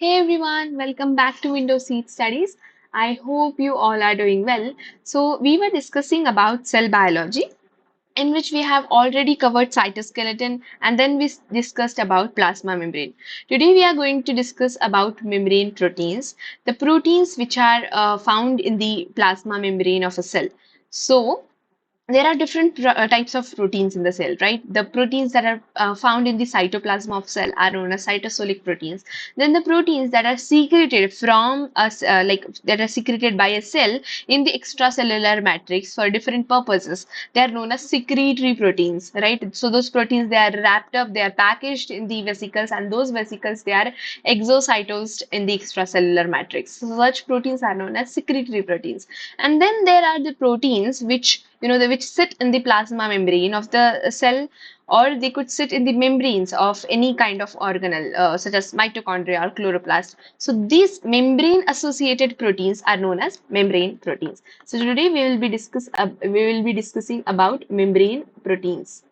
Hey everyone, welcome back to Windows Seat Studies. I hope you all are doing well. So, we were discussing about cell biology, in which we have already covered cytoskeleton and then we discussed about plasma membrane. Today, we are going to discuss about membrane proteins, the proteins which are found in the plasma membrane of a cell. So, there are different types of proteins in the cell, right? The proteins that are found in the cytoplasm of cell are known as cytosolic proteins. Then the proteins that are secreted from us, that are secreted by a cell in the extracellular matrix for different purposes, they are known as secretory proteins, right? So those proteins, they are wrapped up, they are packaged in the vesicles, and those vesicles, they are exocytosed in the extracellular matrix. So such proteins are known as secretory proteins. And then there are the proteins which which sit in the plasma membrane of the cell, or they could sit in the membranes of any kind of organelle, such as mitochondria or chloroplast. So these membrane associated proteins are known as membrane proteins. So today we will be discussing about membrane proteins.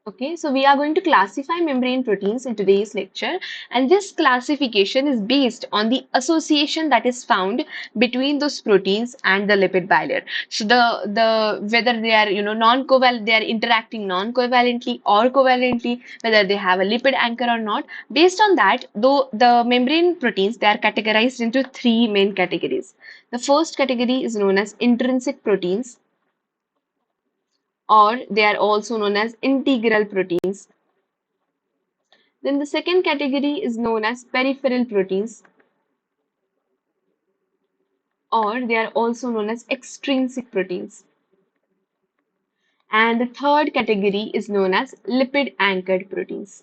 Okay, so we are going to classify membrane proteins in today's lecture, and this classification is based on the association that is found between those proteins and the lipid bilayer. So the whether they are non-covalent, they are interacting non-covalently or covalently, whether they have a lipid anchor or not. Based on that, though the membrane proteins, they are categorized into three main categories. The first category is known as intrinsic proteins, or they are also known as integral proteins. Then the second category is known as peripheral proteins, or they are also known as extrinsic proteins. And the third category is known as lipid-anchored proteins.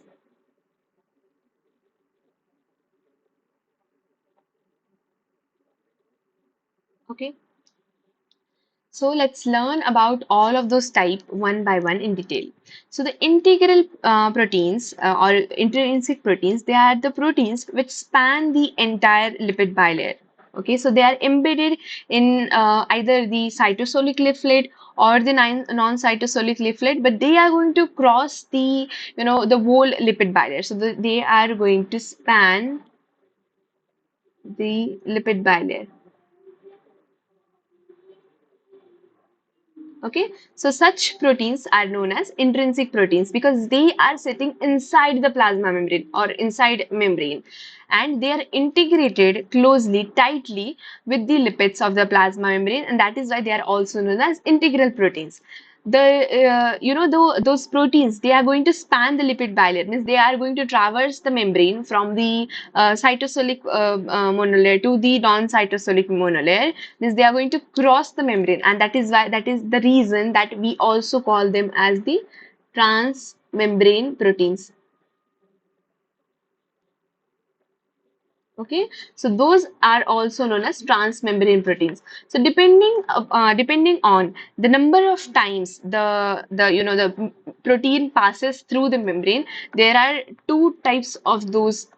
Okay. So let's learn about all of those type one by one in detail. So the integral proteins or intrinsic proteins, they are the proteins which span the entire lipid bilayer. Okay, so they are embedded in either the cytosolic leaflet or the non-cytosolic leaflet, but they are going to cross the whole lipid bilayer. So they are going to span the lipid bilayer. Okay, so such proteins are known as intrinsic proteins because they are sitting inside the plasma membrane or inside membrane, and they are integrated closely, tightly with the lipids of the plasma membrane, and that is why they are also known as integral proteins. Those proteins, they are going to span the lipid bilayer, means they are going to traverse the membrane from the cytosolic monolayer to the non-cytosolic monolayer, means they are going to cross the membrane, and that is the reason that we also call them as the transmembrane proteins. Okay, so those are also known as transmembrane proteins. So depending on the number of times the protein passes through the membrane, there are two types of those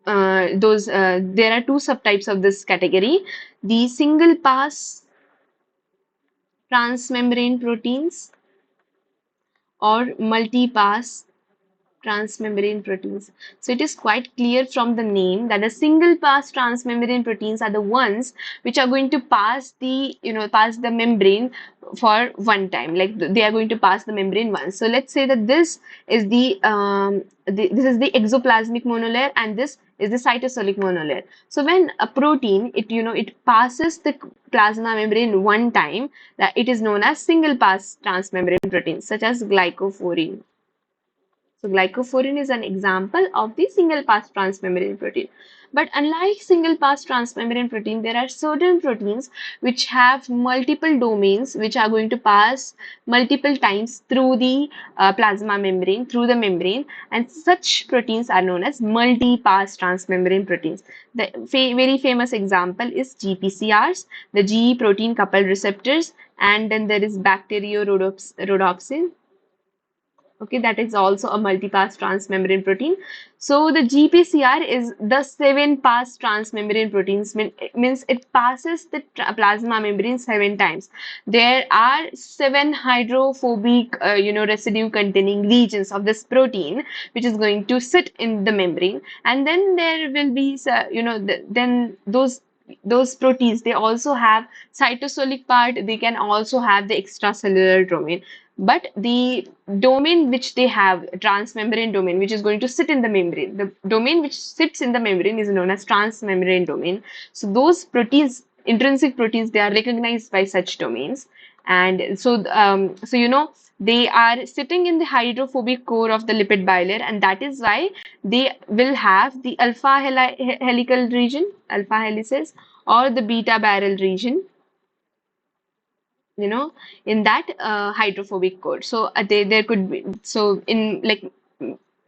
there are two subtypes of this category: the single pass transmembrane proteins or multi-pass transmembrane proteins. So it is quite clear from the name that the single pass transmembrane proteins are the ones which are going to pass the membrane for one time, like they are going to pass the membrane once. So let's say that this is this is the exoplasmic monolayer, and this is the cytosolic monolayer. So when a protein, it passes the plasma membrane one time, that it is known as single pass transmembrane proteins, such as glycophorin. So glycophorin is an example of the single pass transmembrane protein. But unlike single pass transmembrane protein, there are certain proteins which have multiple domains which are going to pass multiple times through the plasma membrane, through the membrane, and such proteins are known as multi-pass transmembrane proteins. The very famous example is GPCRs, the G protein coupled receptors, and then there is bacteriorhodopsin. Okay, that is also a multi-pass transmembrane protein. So the GPCR is the 7-pass transmembrane proteins, means it passes the plasma membrane 7 times. There are 7 hydrophobic, residue containing regions of this protein, which is going to sit in the membrane, and then there will be, then those proteins, they also have cytosolic part, they can also have the extracellular domain, but the domain which they have, transmembrane domain, which is going to sit in the membrane, the domain which sits in the membrane is known as transmembrane domain. So those proteins, intrinsic proteins, they are recognized by such domains. And they are sitting in the hydrophobic core of the lipid bilayer, and that is why they will have the helical region, alpha helices, or the beta barrel region, you know, in that hydrophobic core. So there could be, so in like,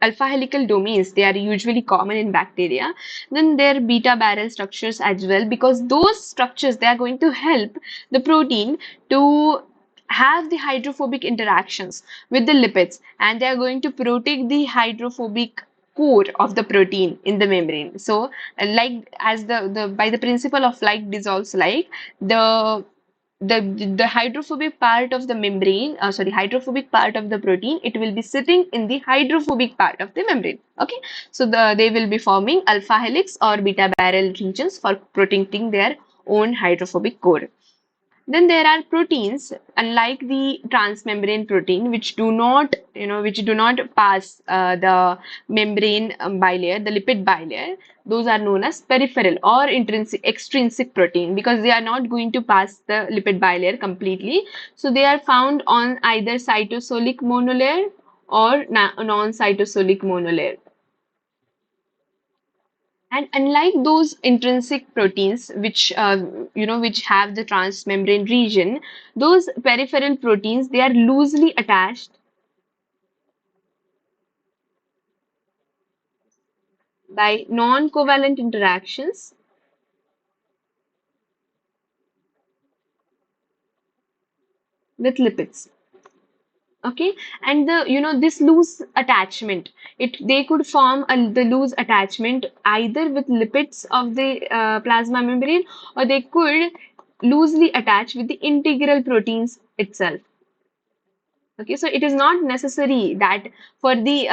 alpha helical domains, they are usually common in bacteria. Then there are beta barrel structures as well, because those structures, they are going to help the protein to have the hydrophobic interactions with the lipids, and they are going to protect the hydrophobic core of the protein in the membrane. So like, as the by the principle of like dissolves like, the the hydrophobic part of the membrane, hydrophobic part of the protein, it will be sitting in the hydrophobic part of the membrane. Okay, so they will be forming alpha helix or beta barrel regions for protecting their own hydrophobic core. Then there are proteins, unlike the transmembrane protein, which do not pass the membrane bilayer, the lipid bilayer. Those are known as peripheral or extrinsic protein, because they are not going to pass the lipid bilayer completely. So they are found on either cytosolic monolayer or non-cytosolic monolayer. And unlike those intrinsic proteins which have the transmembrane region, those peripheral proteins, they are loosely attached by non-covalent interactions with lipids. Okay, and this loose attachment, they could form the loose attachment either with lipids of the plasma membrane, or they could loosely attach with the integral proteins itself. Okay, so it is not necessary that for the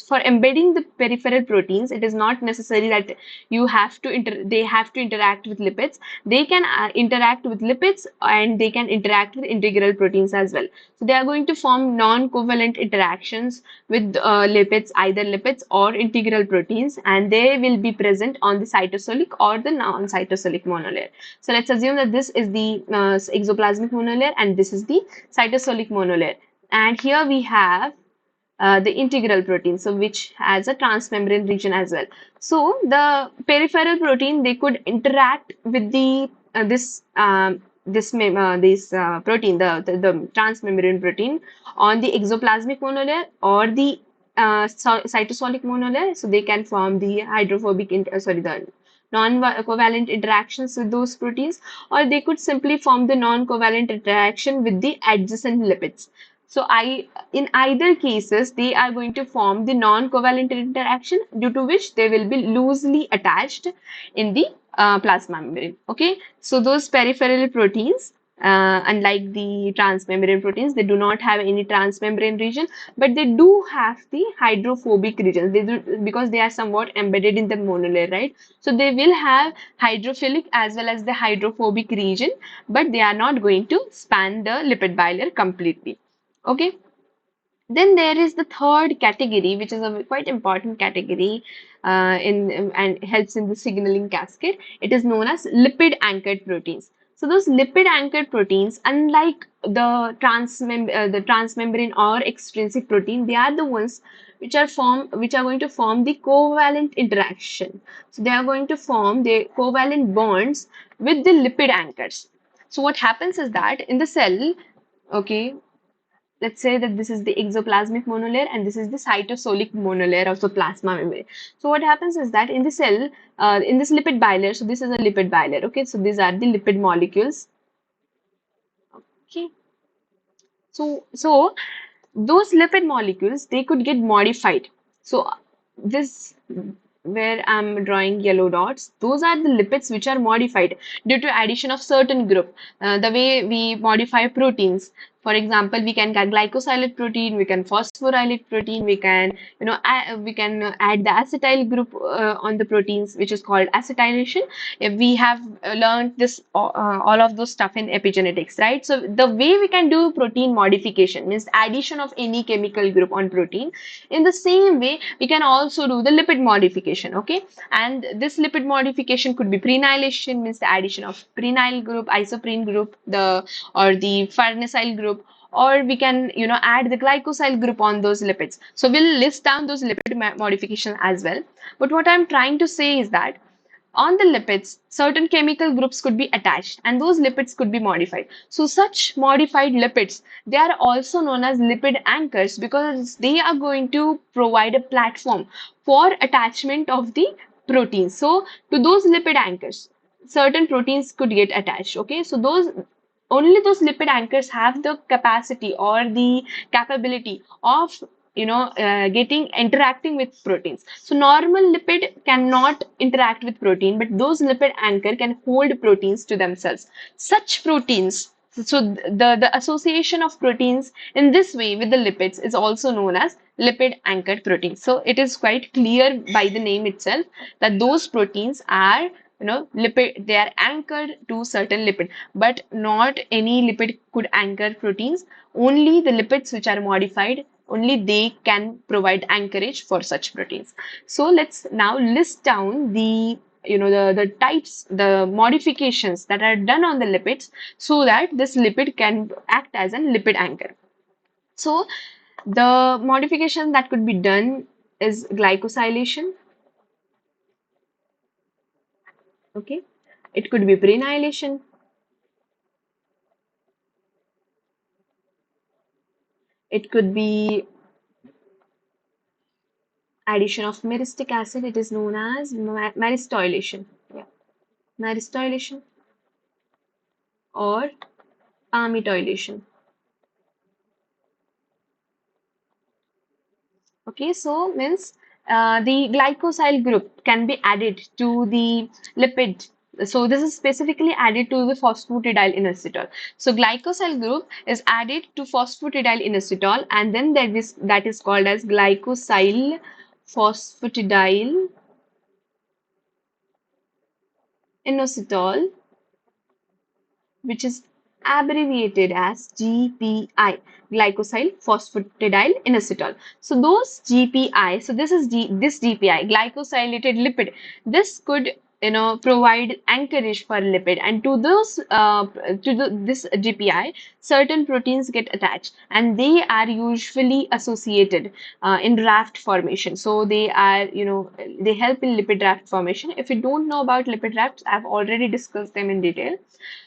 for embedding the peripheral proteins, it is not necessary that they have to interact with lipids. They can interact with lipids, and they can interact with integral proteins as well. So they are going to form non-covalent interactions with lipids, either lipids or integral proteins, and they will be present on the cytosolic or the non-cytosolic monolayer. So let's assume that this is the exoplasmic monolayer and this is the cytosolic monolayer. And here we have the integral protein, so which has a transmembrane region as well. So the peripheral protein, they could interact with the this protein, the transmembrane protein, on the exoplasmic monolayer or the cytosolic monolayer. So they can form the the non-covalent interactions with those proteins, or they could simply form the non-covalent interaction with the adjacent lipids. So in either cases, they are going to form the non-covalent interaction, due to which they will be loosely attached in the plasma membrane. Okay, so those peripheral proteins, unlike the transmembrane proteins, they do not have any transmembrane region, but they do have the hydrophobic regions. They do, because they are somewhat embedded in the monolayer, right? So they will have hydrophilic as well as the hydrophobic region, but they are not going to span the lipid bilayer completely. Okay. Then there is the third category, which is a quite important category in and helps in the signaling cascade. It is known as lipid-anchored proteins. So those lipid-anchored proteins, unlike the transmembrane or extrinsic protein, they are the ones which are going to form the covalent interaction. So they are going to form the covalent bonds with the lipid anchors. So what happens is that in the cell, okay, let's say that this is the exoplasmic monolayer and this is the cytosolic monolayer of the plasma membrane. So what happens is that in the cell, in this lipid bilayer, so this is a lipid bilayer. Okay, so these are the lipid molecules. Okay, So those lipid molecules, they could get modified. So this, where I'm drawing yellow dots, those are the lipids which are modified due to addition of certain group. The way we modify proteins, for example, we can get glycosylate protein, we can phosphorylate protein, we can, we can add the acetyl group on the proteins, which is called acetylation. If we have learned this, all of those stuff in epigenetics, right? So the way we can do protein modification means addition of any chemical group on protein. In the same way, we can also do the lipid modification, okay? And this lipid modification could be prenylation, means the addition of prenyl group, isoprene group, the or the farnesyl group, or we can, add the glycosyl group on those lipids. So we'll list down those lipid modification as well. But what I'm trying to say is that on the lipids, certain chemical groups could be attached and those lipids could be modified. So such modified lipids, they are also known as lipid anchors because they are going to provide a platform for attachment of the proteins. So to those lipid anchors, certain proteins could get attached. Okay, so those, only those lipid anchors have the capacity or the capability of, getting interacting with proteins. So normal lipid cannot interact with protein, but those lipid anchor can hold proteins to themselves. Such proteins, so the association of proteins in this way with the lipids is also known as lipid anchored proteins. So it is quite clear by the name itself that those proteins are, lipid, they are anchored to certain lipid, but not any lipid could anchor proteins. Only the lipids which are modified, only they can provide anchorage for such proteins. So let's now list down the, the types, the modifications that are done on the lipids so that this lipid can act as a lipid anchor. So the modification that could be done is glycosylation. Okay, it could be prenylation. It could be addition of myristic acid. It is known as myristylation. Yeah, myristylation or palmitylation. Okay, so means the glycosyl group can be added to the lipid. So this is specifically added to the phosphatidyl inositol. So glycosyl group is added to phosphatidyl inositol, and then that is called as glycosyl phosphatidyl inositol, which is abbreviated as GPI, glycosyl phosphatidyl inositol. So those GPI, so this GPI, glycosylated lipid, this could, provide anchorage for lipid, and to those this GPI, certain proteins get attached, and they are usually associated in raft formation. So they are, they help in lipid raft formation. If you don't know about lipid rafts, I've already discussed them in detail.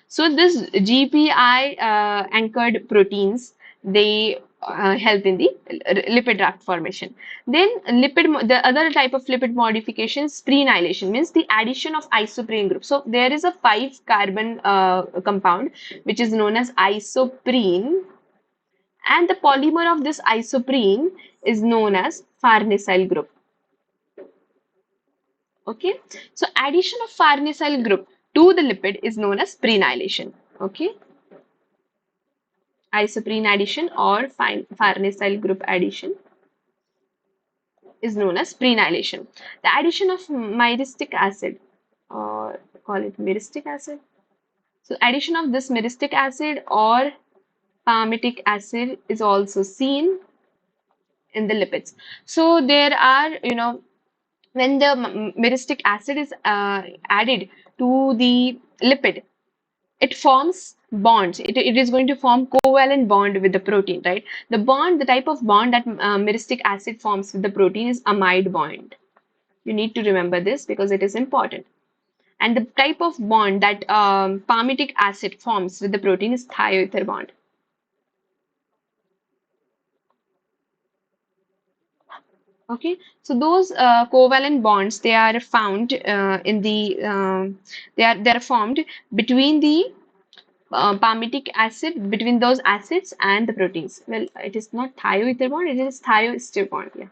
So this GPI anchored proteins, they help in the lipid raft formation. Then the other type of lipid modification is prenylation, means the addition of isoprene group. So there is a 5 carbon compound which is known as isoprene, and the polymer of this isoprene is known as farnesyl group. Okay, so addition of farnesyl group to the lipid is known as prenylation. Okay, isoprene addition or farnesyl group addition is known as prenylation. The addition of myristic acid, or call it myristic acid. So addition of this myristic acid or palmitic acid is also seen in the lipids. So there are, when the myristic acid is added to the lipid, it forms bonds. It is going to form covalent bond with the protein, right? The type of bond that myristic acid forms with the protein is amide bond. You need to remember this because it is important. And the type of bond that palmitic acid forms with the protein is thioether bond. Okay, so those covalent bonds, they are found in the they are formed between the palmitic acid between those acids and the proteins. Well, it is not thioether bond, it is thioester bond. Yeah.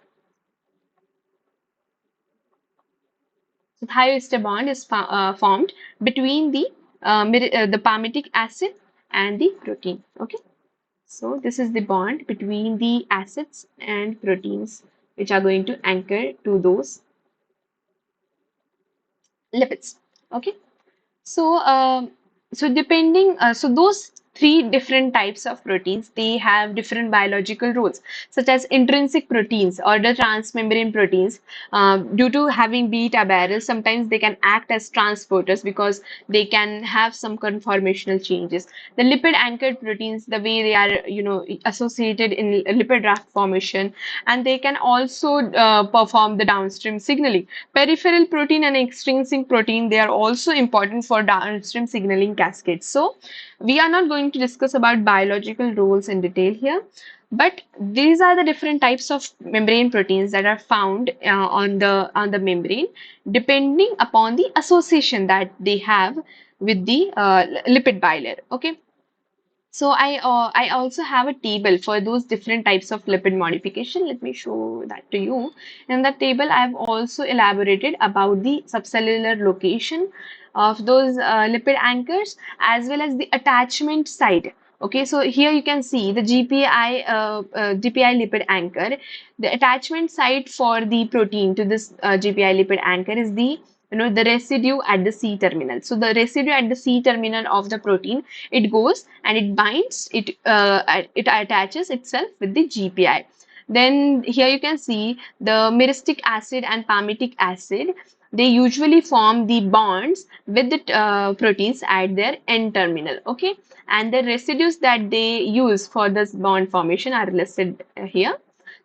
So thioester bond is formed between the palmitic acid and the protein. Okay. So this is the bond between the acids and proteins which are going to anchor to those lipids. Okay. So, so those three different types of proteins, they have different biological roles, such as intrinsic proteins or the transmembrane proteins. Due to having beta barrels, sometimes they can act as transporters because they can have some conformational changes. The lipid-anchored proteins, the way they are, associated in lipid raft formation, and they can also perform the downstream signaling. Peripheral protein and extrinsic protein, they are also important for downstream signaling cascades. So we are not going to discuss about biological roles in detail here, but these are the different types of membrane proteins that are found on the membrane, depending upon the association that they have with the lipid bilayer. Okay. So I also have a table for those different types of lipid modification. Let me show that to you. In that table, I've also elaborated about the subcellular location of those lipid anchors as well as the attachment site. Okay, so here you can see the GPI lipid anchor. The attachment site for the protein to this GPI lipid anchor is the residue at the C terminal. So the residue at the C terminal of the protein, it goes and it binds, it attaches itself with the GPI. Then here you can see the myristic acid and palmitic acid. They usually form the bonds with the proteins at their N terminal. Okay, and the residues that they use for this bond formation are listed here.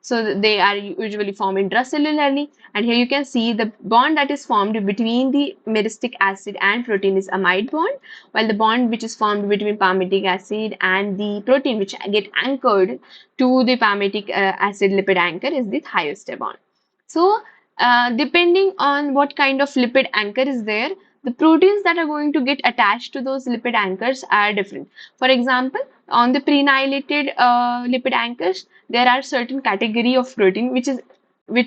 So they are usually formed intracellularly, and here you can see the bond that is formed between the myristic acid and protein is amide bond, while the bond which is formed between palmitic acid and the protein which get anchored to the palmitic acid lipid anchor is the thioester bond. So depending on what kind of lipid anchor is there, the proteins that are going to get attached to those lipid anchors are different. For example, on the prenylated lipid anchors, there are certain category of protein which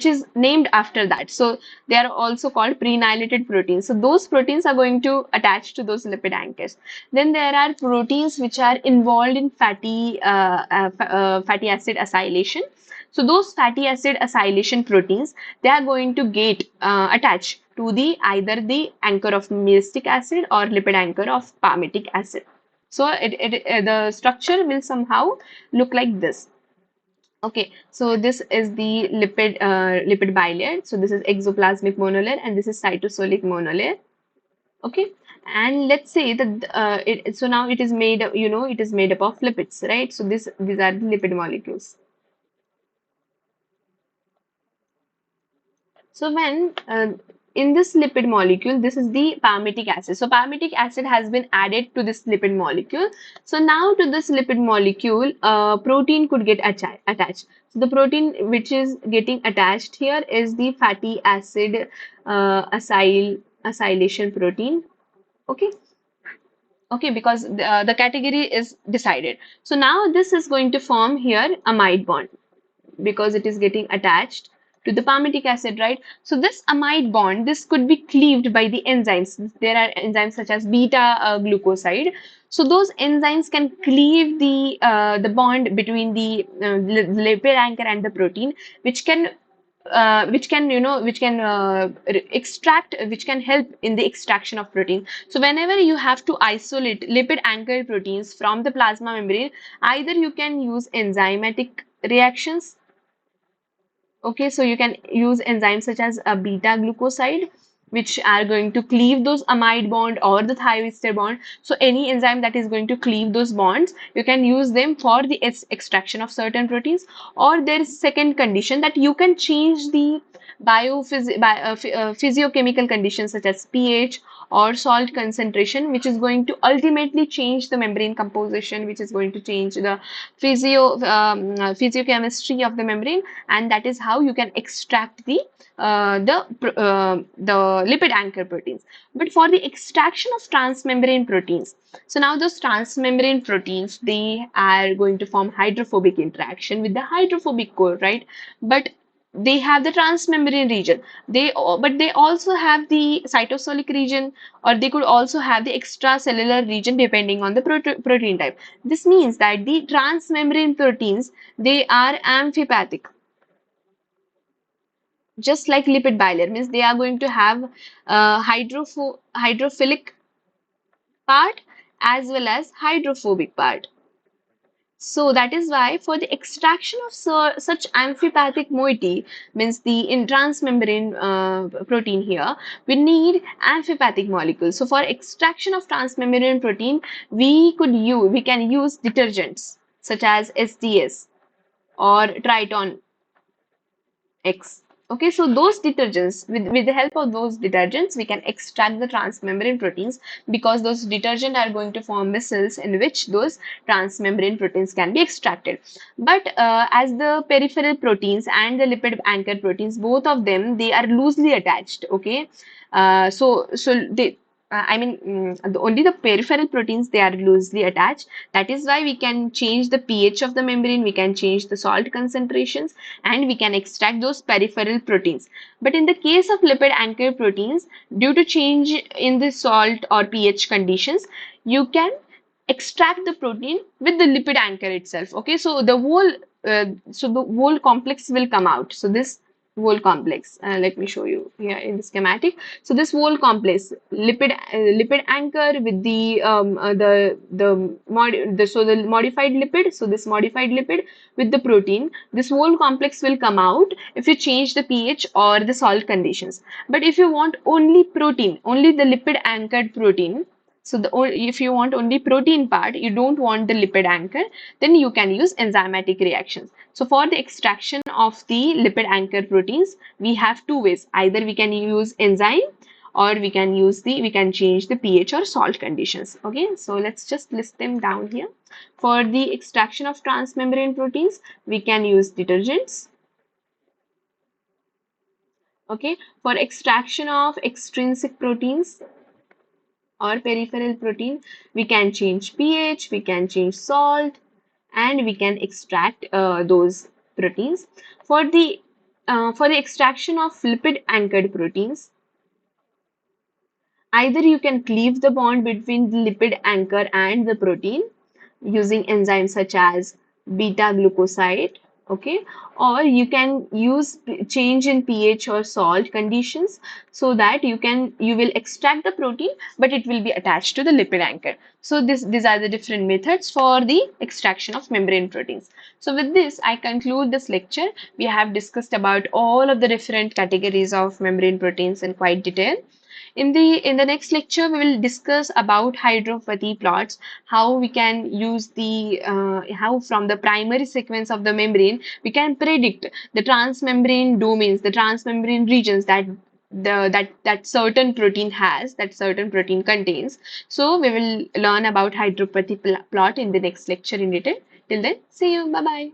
is named after that. So they are also called prenylated proteins. So those proteins are going to attach to those lipid anchors. Then there are proteins which are involved in fatty acid acylation. So those fatty acid acylation proteins, they are going to get attached to the either the anchor of myristic acid or lipid anchor of palmitic acid. So the structure will somehow look like this. Okay, so this is the lipid bilayer. So this is exoplasmic monolayer and this is cytosolic monolayer. Okay, and let's say that so now it is made it is made up of lipids, right? So these are the lipid molecules. So when in this lipid molecule, this is the palmitic acid. So palmitic acid has been added to this lipid molecule. So now to this lipid molecule, protein could get attached. So the protein which is getting attached here is the fatty acid acylation protein. Okay. Okay, because the category is decided. So now this is going to form here amide bond because it is getting attached to the palmitic acid, right? So this amide bond, this could be cleaved by the enzymes. There are enzymes such as beta glucoside. So those enzymes can cleave the bond between the lipid anchor and the protein, which can help in the extraction of protein. So whenever you have to isolate lipid anchored proteins from the plasma membrane, either you can use enzymatic reactions. Okay, so you can use enzymes such as a beta glucoside, which are going to cleave those amide bond or the thioester bond. So any enzyme that is going to cleave those bonds, you can use them for the extraction of certain proteins. Or there is second condition that you can change the physiochemical conditions such as pH or salt concentration, which is going to ultimately change the membrane composition, which is going to change the physiochemistry of the membrane, and that is how you can extract the lipid anchor proteins. But for the extraction of transmembrane proteins, so now those transmembrane proteins, they are going to form hydrophobic interaction with the hydrophobic core, right? But they have the transmembrane region. But they also have the cytosolic region, or they could also have the extracellular region depending on the protein type. This means that the transmembrane proteins, they are amphipathic, just like lipid bilayer, means they are going to have hydrophilic part as well as hydrophobic part. So that is why for the extraction of such amphipathic moiety, means the in transmembrane protein here, we need amphipathic molecules. So for extraction of transmembrane protein, we can use detergents such as SDS or Triton X. Okay, so those detergents, with the help of those detergents, we can extract the transmembrane proteins, because those detergents are going to form vessels in which those transmembrane proteins can be extracted. But as the peripheral proteins and the lipid anchor proteins, both of them, they are loosely attached. Okay, so they only the peripheral proteins, they are loosely attached. That is why we can change the pH of the membrane, we can change the salt concentrations, and we can extract those peripheral proteins. But in the case of lipid anchor proteins, due to change in the salt or pH conditions, you can extract the protein with the lipid anchor itself. Okay, so the whole complex will come out. So this whole complex, let me show you here in the schematic. So this whole complex, lipid anchor with the modified lipid. So this modified lipid with the protein, this whole complex will come out if you change the pH or the salt conditions. But if you want only protein, only the lipid anchored protein, so if you want only protein part, you don't want the lipid anchor, then you can use enzymatic reactions. So for the extraction of the lipid anchor proteins, we have two ways. Either we can use enzyme, or we can change the pH or salt conditions. Okay, so let's just list them down here. For the extraction of transmembrane proteins, we can use detergents. Okay, for extraction of extrinsic proteins or peripheral protein, we can change pH, we can change salt, and we can extract those proteins. For the extraction of lipid anchored proteins, either you can cleave the bond between the lipid anchor and the protein using enzymes such as beta glucoside, okay, or you can use change in pH or salt conditions, so that you will extract the protein, but it will be attached to the lipid anchor. So these are the different methods for the extraction of membrane proteins. So with this, I conclude this lecture. We have discussed about all of the different categories of membrane proteins in quite detail. In the next lecture, we will discuss about hydropathy plots, how we can use how from the primary sequence of the membrane we can predict the transmembrane domains, the transmembrane regions that certain protein has, that certain protein contains. So we will learn about hydropathy plot in the next lecture in detail. Till then, see you. Bye bye.